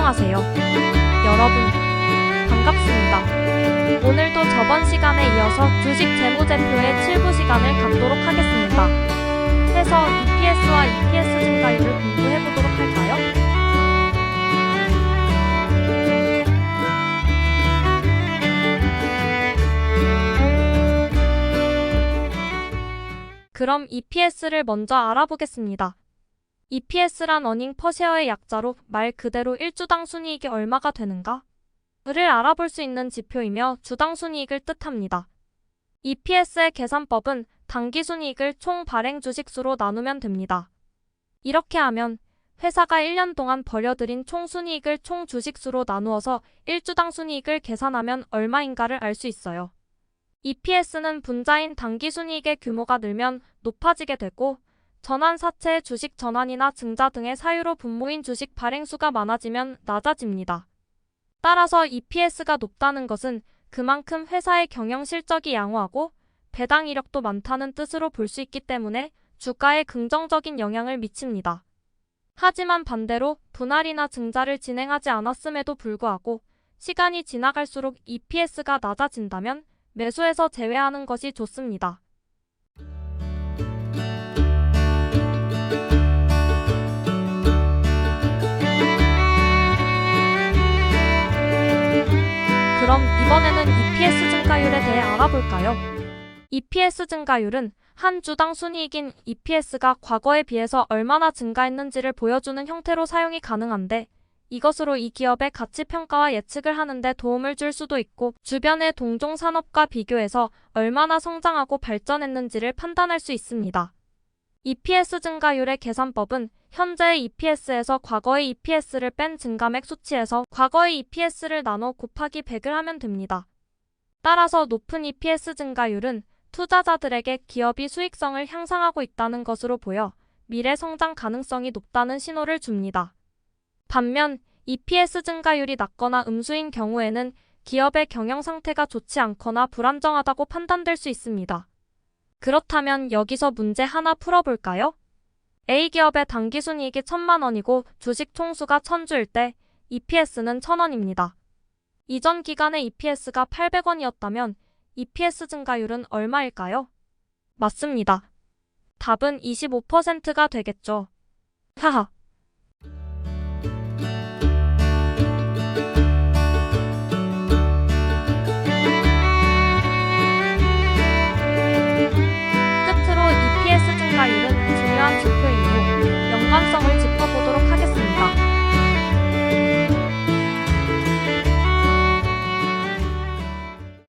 안녕하세요. 여러분, 반갑습니다. 오늘도 저번 시간에 이어서 주식 재무제표의 7부 시간을 갖도록 하겠습니다. 해서 EPS와 EPS 증가율을 공부해보도록 할까요? 그럼 EPS를 먼저 알아보겠습니다. EPS란 어닝 퍼셰어의 약자로 말 그대로 1주당 순이익이 얼마가 되는가를 알아볼 수 있는 지표이며 주당 순이익을 뜻합니다. EPS의 계산법은 당기순이익을 총 발행 주식수로 나누면 됩니다. 이렇게 하면 회사가 1년 동안 벌여들인 총 순이익을 총 주식수로 나누어서 1주당 순이익을 계산하면 얼마인가를 알 수 있어요. EPS는 분자인 당기순이익의 규모가 늘면 높아지게 되고 전환사채의 주식 전환이나 증자 등의 사유로 분모인 주식 발행수가 많아지면 낮아집니다. 따라서 EPS가 높다는 것은 그만큼 회사의 경영 실적이 양호하고 배당 이력도 많다는 뜻으로 볼 수 있기 때문에 주가에 긍정적인 영향을 미칩니다. 하지만 반대로 분할이나 증자를 진행하지 않았음에도 불구하고 시간이 지나갈수록 EPS가 낮아진다면 매수에서 제외하는 것이 좋습니다. 그럼 이번에는 EPS 증가율에 대해 알아볼까요? EPS 증가율은 한 주당 순이익인 EPS가 과거에 비해서 얼마나 증가했는지를 보여주는 형태로 사용이 가능한데 이것으로 이 기업의 가치 평가와 예측을 하는 데 도움을 줄 수도 있고 주변의 동종 산업과 비교해서 얼마나 성장하고 발전했는지를 판단할 수 있습니다. EPS 증가율의 계산법은 현재의 EPS에서 과거의 EPS를 뺀 증가맥 수치에서 과거의 EPS를 나눠 곱하기 100을 하면 됩니다. 따라서 높은 EPS 증가율은 투자자들에게 기업이 수익성을 향상하고 있다는 것으로 보여 미래 성장 가능성이 높다는 신호를 줍니다. 반면 EPS 증가율이 낮거나 음수인 경우에는 기업의 경영 상태가 좋지 않거나 불안정하다고 판단될 수 있습니다. 그렇다면 여기서 문제 하나 풀어볼까요? A기업의 당기순이익이 1,000만 원이고 주식 총수가 1,000주일 때 EPS는 1,000원입니다. 이전 기간의 EPS가 800원이었다면 EPS 증가율은 얼마일까요? 맞습니다. 답은 25%가 되겠죠. 하하. 증가율은 중요한 지표이므로 연관성을 짚어보도록 하겠습니다.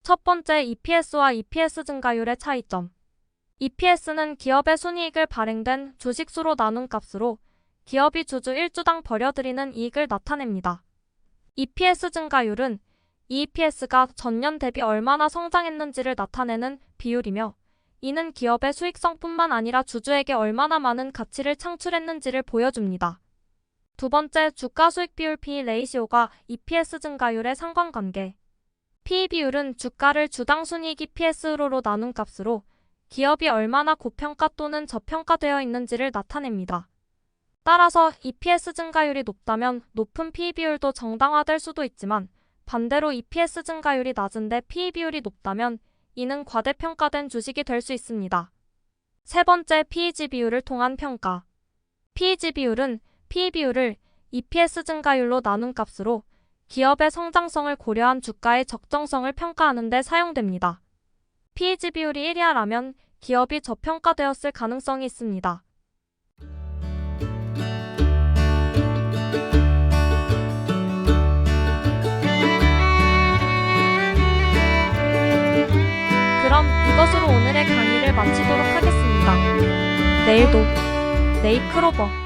첫 번째, EPS와 EPS 증가율의 차이점. EPS는 기업의 순이익을 발행된 주식수로 나눈 값으로 기업이 주주 1주당 벌여들이는 이익을 나타냅니다. EPS 증가율은 EPS가 전년 대비 얼마나 성장했는지를 나타내는 비율이며 이는 기업의 수익성뿐만 아니라 주주에게 얼마나 많은 가치를 창출했는지를 보여줍니다. 두 번째, 주가 수익 비율 P/E 레이시오가 EPS 증가율의 상관관계. P/E 비율은 주가를 주당 순이익 EPS로 나눈 값으로 기업이 얼마나 고평가 또는 저평가되어 있는지를 나타냅니다. 따라서 EPS 증가율이 높다면 높은 P/E 비율도 정당화될 수도 있지만 반대로 EPS 증가율이 낮은데 P/E 비율이 높다면 이는 과대평가된 주식이 될 수 있습니다. 세 번째, PEG 비율을 통한 평가. PEG 비율은 P/E 비율을 EPS 증가율로 나눈 값으로 기업의 성장성을 고려한 주가의 적정성을 평가하는 데 사용됩니다. PEG 비율이 1이하라면 기업이 저평가되었을 가능성이 있습니다. 그럼 이것으로 오늘의 강의를 마치도록 하겠습니다. 내일도 네이클로버